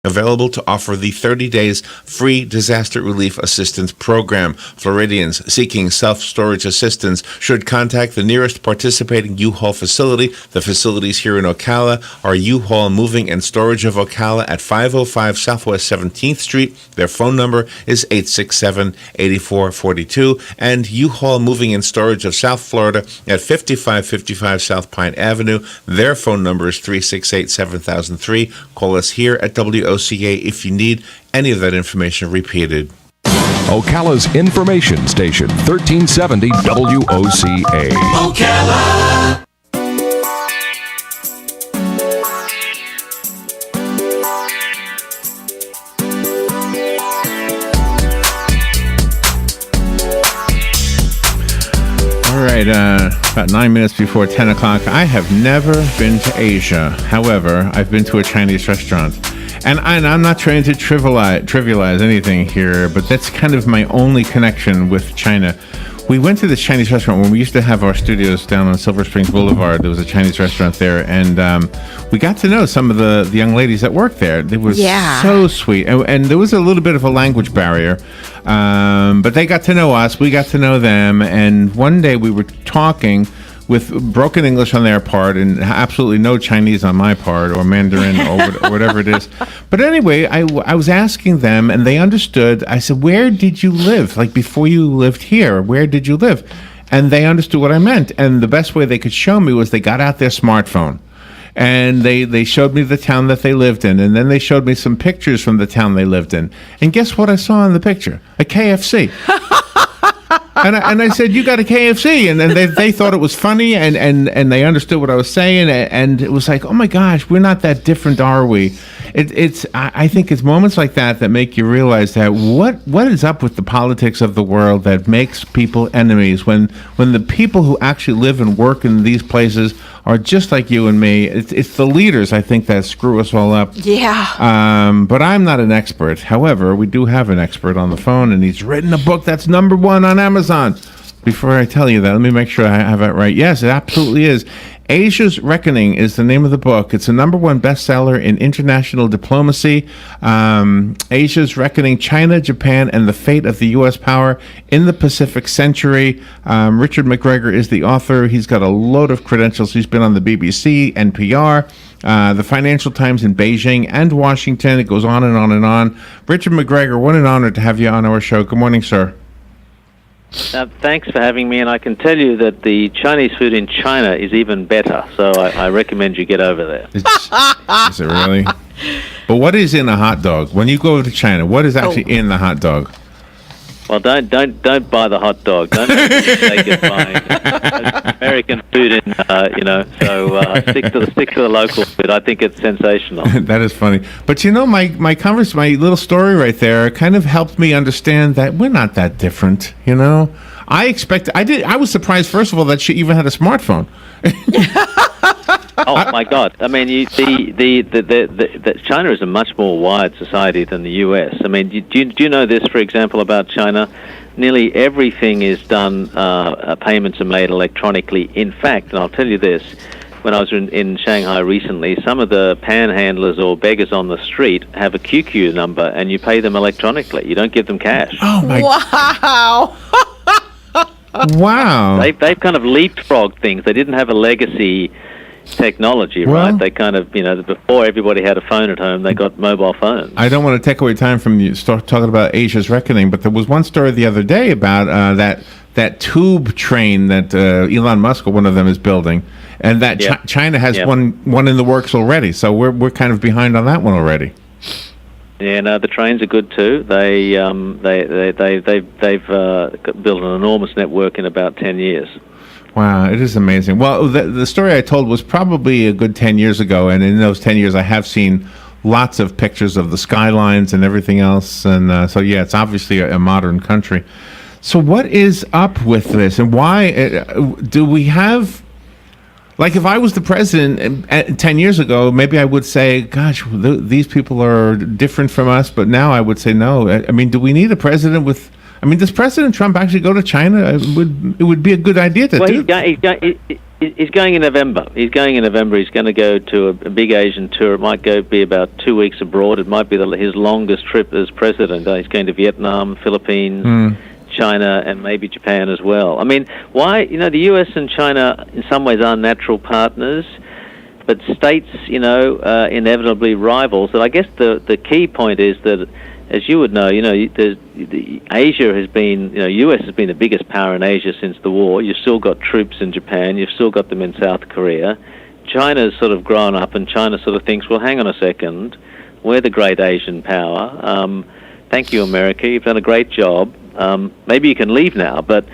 available to offer the 30 days free disaster relief assistance program. Floridians seeking self-storage assistance should contact the nearest participating U-Haul facility. The facilities here in Ocala are U-Haul Moving and Storage of Ocala at 505 Southwest 17th Street. Their phone number is 867-8442, and U-Haul Moving and Storage of South Florida at 5555 South Pine Avenue. Their phone number is 368-7003. Call us here at WOCA if you need any of that information repeated. Ocala's information station, 1370 WOCA. Ocala. All right, about 9 minutes before 10 o'clock. I have never been to Asia. However, I've been to a Chinese restaurant. And I'm not trying to trivialize anything here, but that's kind of my only connection with China. We went to this Chinese restaurant when we used to have our studios down on Silver Springs Boulevard. There was a Chinese restaurant there, and we got to know some of the young ladies that worked there. They were so sweet, and there was a little bit of a language barrier, but they got to know us, we got to know them, and one day we were talking with broken English on their part and absolutely no Chinese on my part, or Mandarin, or whatever it is. But anyway, I was asking them, and they understood. I said, where did you live? Like, before you lived here, where did you live? And they understood what I meant. And the best way they could show me was they got out their smartphone. And they showed me the town that they lived in. And then they showed me some pictures from the town they lived in. And guess what I saw in the picture? A KFC. And I said, you got a KFC, and then they thought it was funny, and they understood what I was saying, and it was like, oh my gosh, we're not that different, are we? I think it's moments like that make you realize that what is up with the politics of the world that makes people enemies when the people who actually live and work in these places are just like you and me. It's the leaders, I think, that screw us all up. Yeah. But I'm not an expert. However, we do have an expert on the phone, and he's written a book that's #1 on Amazon. Before I tell you that, let me make sure I have it right. Yes, it absolutely is. Asia's Reckoning is the name of the book. It's a #1 bestseller in international diplomacy. Asia's Reckoning, China, Japan, and the Fate of the U.S. Power in the Pacific Century. Richard McGregor is the author. He's got a load of credentials. He's been on the BBC, NPR, the Financial Times in Beijing and Washington. It goes on and on and on. Richard McGregor, what an honor to have you on our show. Good morning, sir. Thanks for having me, and I can tell you that the Chinese food in China is even better, so I recommend you get over there. Is it really? But what is in a hot dog? When you go to China, what is actually in the hot dog? Well, don't buy the hot dog. Don't take it buying American food in, So stick to the local food. I think it's sensational. That is funny. But my little story right there kind of helped me understand that we're not that different. I was surprised, first of all, that she even had a smartphone. Oh my God! I mean, China is a much more wired society than the U.S. I mean, do you know this, for example, about China? Nearly everything is done. Payments are made electronically. In fact, and I'll tell you this: when I was in Shanghai recently, some of the panhandlers or beggars on the street have a QQ number, and you pay them electronically. You don't give them cash. Oh my! Wow! Wow! They've kind of leapfrogged things. They didn't have a legacy technology, right? They kind of, before everybody had a phone at home, they got mobile phones. I don't want to take away time from you start talking about Asia's Reckoning, but there was one story the other day about that tube train that Elon Musk, or one of them, is building, and that China has one in the works already. So we're kind of behind on that one already. Yeah, no, the trains are good too. They've built an enormous network in about 10 years. Wow, it is amazing. Well, the story I told was probably a good 10 years ago, and in those 10 years I have seen lots of pictures of the skylines and everything else, and so it's obviously a modern country. So what is up with this, and why do we have... Like, if I was the president 10 years ago, maybe I would say, gosh, these people are different from us, but now I would say no. I mean, do we need a president with... does President Trump actually go to China? It would be a good idea to do. He's going in November. He's going to go to a big Asian tour. It might be about 2 weeks abroad. It might be his longest trip as president. He's going to Vietnam, Philippines, China, and maybe Japan as well. I mean, why? The U.S. and China in some ways are natural partners, but states, inevitably rivals. And I guess the key point is that, as you would know, Asia has been, U.S. has been the biggest power in Asia since the war. You've still got troops in Japan. You've still got them in South Korea. China's sort of grown up, and China sort of thinks, well, hang on a second, we're the great Asian power. Thank you, America. You've done a great job. Maybe you can leave now, but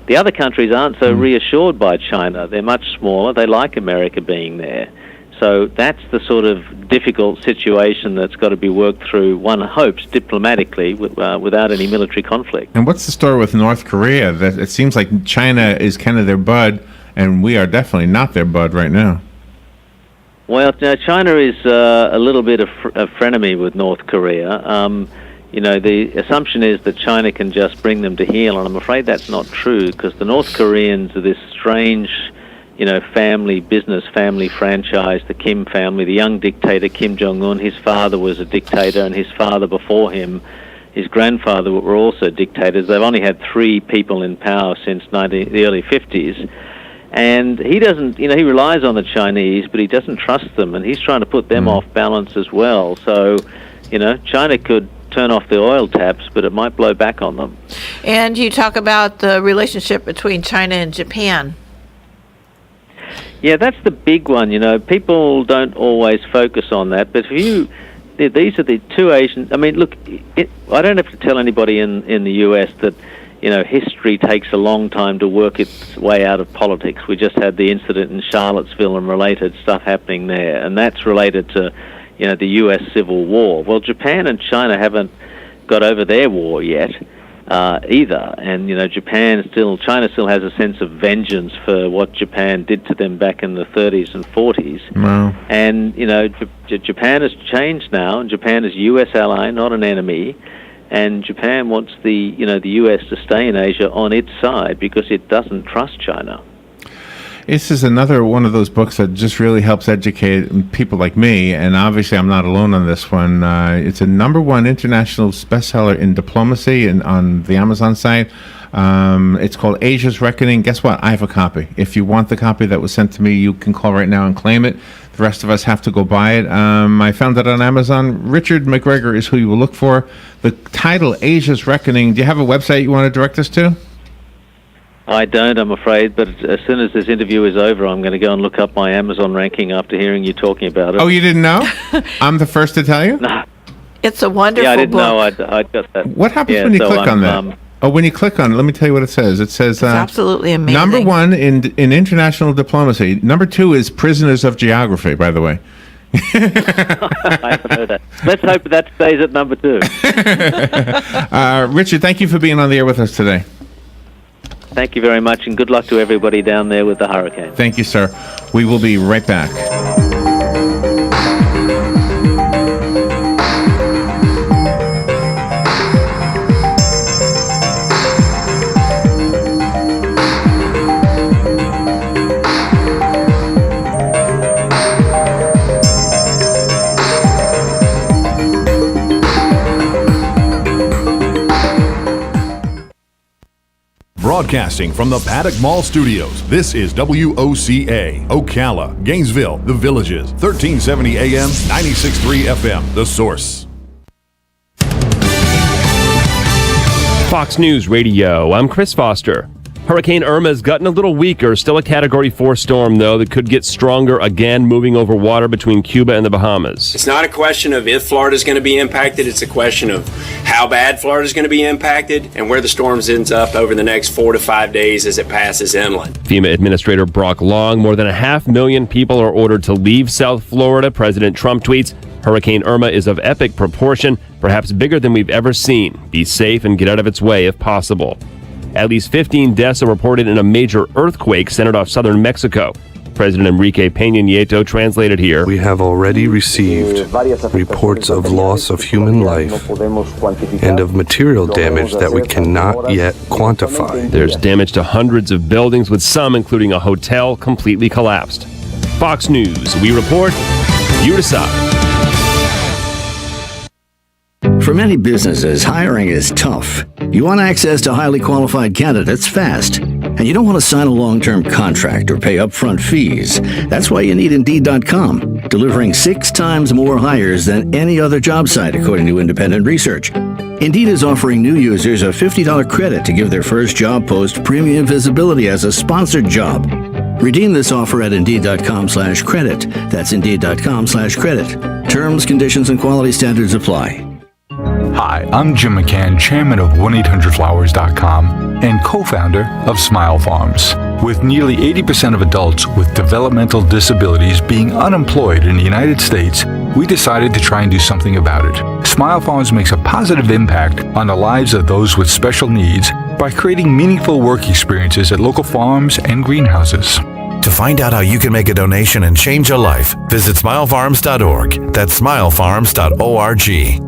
the other countries aren't so reassured by China. They're much smaller. They like America being there. So that's the sort of difficult situation that's got to be worked through, one hopes, diplomatically, without any military conflict. And what's the story with North Korea? That it seems like China is kind of their bud, and we are definitely not their bud right now. Well, China is a little bit of a frenemy with North Korea. The assumption is that China can just bring them to heel, and I'm afraid that's not true, because the North Koreans are this strange family franchise, the Kim family, the young dictator Kim Jong-un. His father was a dictator, and his father before him, his grandfather, were also dictators. They've only had 3 people in power since the early 50s. And he doesn't, he relies on the Chinese, but he doesn't trust them, and he's trying to put them off balance as well. So, China could turn off the oil taps, but it might blow back on them. And you talk about the relationship between China and Japan. Yeah, that's the big one. People don't always focus on that, but these are the two Asian. I mean, look, I don't have to tell anybody in the U.S. that history takes a long time to work its way out of politics. We just had the incident in Charlottesville and related stuff happening there, and that's related to the U.S. Civil War. Well, Japan and China haven't got over their war yet. Either, and China still has a sense of vengeance for what Japan did to them back in the 30s and 40s. Wow. And Japan has changed now, and Japan is a U.S. ally, not an enemy. And Japan wants the U.S. to stay in Asia on its side because it doesn't trust China. This is another one of those books that just really helps educate people like me, and obviously I'm not alone on this one. It's a #1 international bestseller in diplomacy and on the Amazon site. It's called Asia's Reckoning. Guess what? I have a copy. If you want the copy that was sent to me, you can call right now and claim it. The rest of us have to go buy it. I found it on Amazon. Richard McGregor is who you will look for. The title, Asia's Reckoning. Do you have a website you want to direct us to? I don't, I'm afraid, but as soon as this interview is over, I'm going to go and look up my Amazon ranking after hearing you talking about it. Oh, you didn't know? I'm the first to tell you? No. It's a wonderful book. Yeah, I didn't book. know. I got that. What happens when you click on that? When you click on it, let me tell you what it says. It says, it's absolutely amazing. #1 in international diplomacy. #2 is prisoners of geography, by the way. I haven't heard that. Let's hope that stays at #2. Richard, thank you for being on the air with us today. Thank you very much, and good luck to everybody down there with the hurricane. Thank you, sir. We will be right back. Broadcasting from the Paddock Mall Studios, this is WOCA, Ocala, Gainesville, The Villages, 1370 AM, 96.3 FM, The Source. Fox News Radio, I'm Chris Foster. Hurricane Irma's gotten a little weaker, still a Category 4 storm, though, that could get stronger again, moving over water between Cuba and the Bahamas. It's not a question of if Florida's going to be impacted, it's a question of how bad Florida's going to be impacted and where the storm ends up over the next 4 to 5 days as it passes inland. FEMA Administrator Brock Long, more than 500,000 people are ordered to leave South Florida. President Trump tweets, Hurricane Irma is of epic proportion, perhaps bigger than we've ever seen. Be safe and get out of its way if possible. At least 15 deaths are reported in a major earthquake centered off southern Mexico. President Enrique Peña Nieto translated here. We have already received reports of loss of human life and of material damage that we cannot yet quantify. There's damage to hundreds of buildings, with some, including a hotel, completely collapsed. Fox News, we report, you decide. For many businesses, hiring is tough. You want access to highly qualified candidates fast, and you don't want to sign a long-term contract or pay upfront fees. That's why you need Indeed.com, delivering 6 times more hires than any other job site, according to independent research. Indeed is offering new users a $50 credit to give their first job post premium visibility as a sponsored job. Redeem this offer at Indeed.com/credit. That's Indeed.com/credit. Terms, conditions, and quality standards apply. Hi, I'm Jim McCann, chairman of 1-800-Flowers.com and co-founder of Smile Farms. With nearly 80% of adults with developmental disabilities being unemployed in the United States, we decided to try and do something about it. Smile Farms makes a positive impact on the lives of those with special needs by creating meaningful work experiences at local farms and greenhouses. To find out how you can make a donation and change a life, visit smilefarms.org. That's smilefarms.org.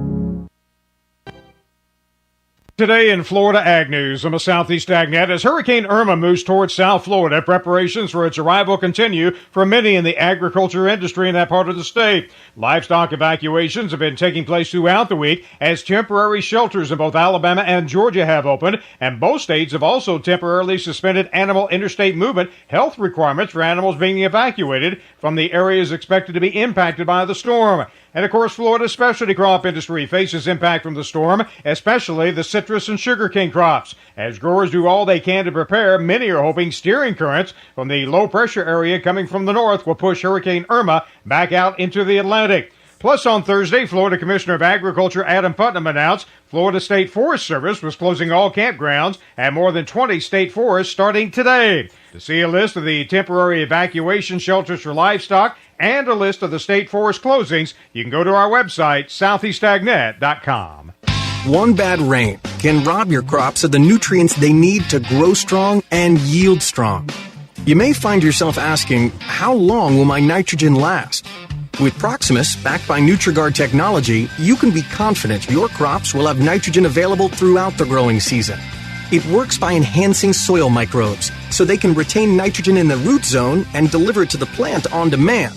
Today in Florida Ag News, I'm a Southeast AgNet. As Hurricane Irma moves towards South Florida, preparations for its arrival continue for many in the agriculture industry in that part of the state. Livestock evacuations have been taking place throughout the week as temporary shelters in both Alabama and Georgia have opened, and both states have also temporarily suspended animal interstate movement health requirements for animals being evacuated from the areas expected to be impacted by the storm. And of course, Florida's specialty crop industry faces impact from the storm, especially the citrus and sugarcane crops. As growers do all they can to prepare, many are hoping steering currents from the low-pressure area coming from the north will push Hurricane Irma back out into the Atlantic. Plus, on Thursday, Florida Commissioner of Agriculture Adam Putnam announced Florida State Forest Service was closing all campgrounds at more than 20 state forests starting today. To see a list of the temporary evacuation shelters for livestock and a list of the state forest closings, you can go to our website, southeastagnet.com. One bad rain can rob your crops of the nutrients they need to grow strong and yield strong. You may find yourself asking, how long will my nitrogen last? With Proximus, backed by NutriGuard technology, you can be confident your crops will have nitrogen available throughout the growing season. It works by enhancing soil microbes so they can retain nitrogen in the root zone and deliver it to the plant on demand.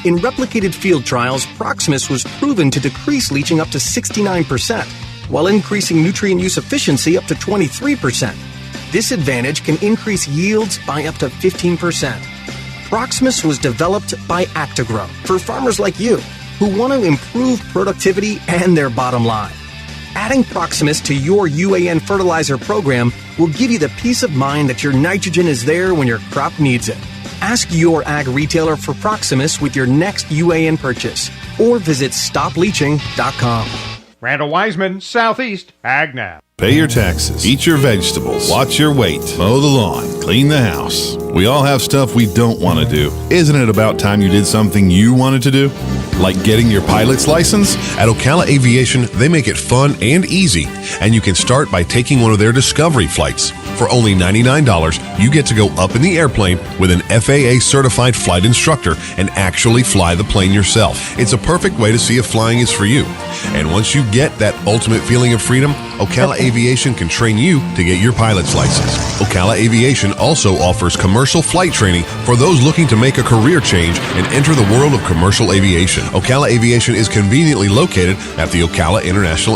In replicated field trials, Proximus was proven to decrease leaching up to 69%, while increasing nutrient use efficiency up to 23%. This advantage can increase yields by up to 15%. Proximus was developed by Actagro for farmers like you who want to improve productivity and their bottom line. Adding Proximus to your UAN fertilizer program will give you the peace of mind that your nitrogen is there when your crop needs it. Ask your ag retailer for Proximus with your next UAN purchase or visit stopleaching.com. Randall Wiseman, Southeast AgNet. Pay your taxes, eat your vegetables, watch your weight, mow the lawn, clean the house. We all have stuff we don't want to do. Isn't it about time you did something you wanted to do? Like getting your pilot's license? At Ocala Aviation, they make it fun and easy, and you can start by taking one of their Discovery flights. For only $99, you get to go up in the airplane with an FAA-certified flight instructor and actually fly the plane yourself. It's a perfect way to see if flying is for you. And once you get that ultimate feeling of freedom, Ocala Aviation can train you to get your pilot's license. Ocala Aviation also offers commercial flight training for those looking to make a career change and enter the world of commercial aviation. Ocala Aviation is conveniently located at the Ocala International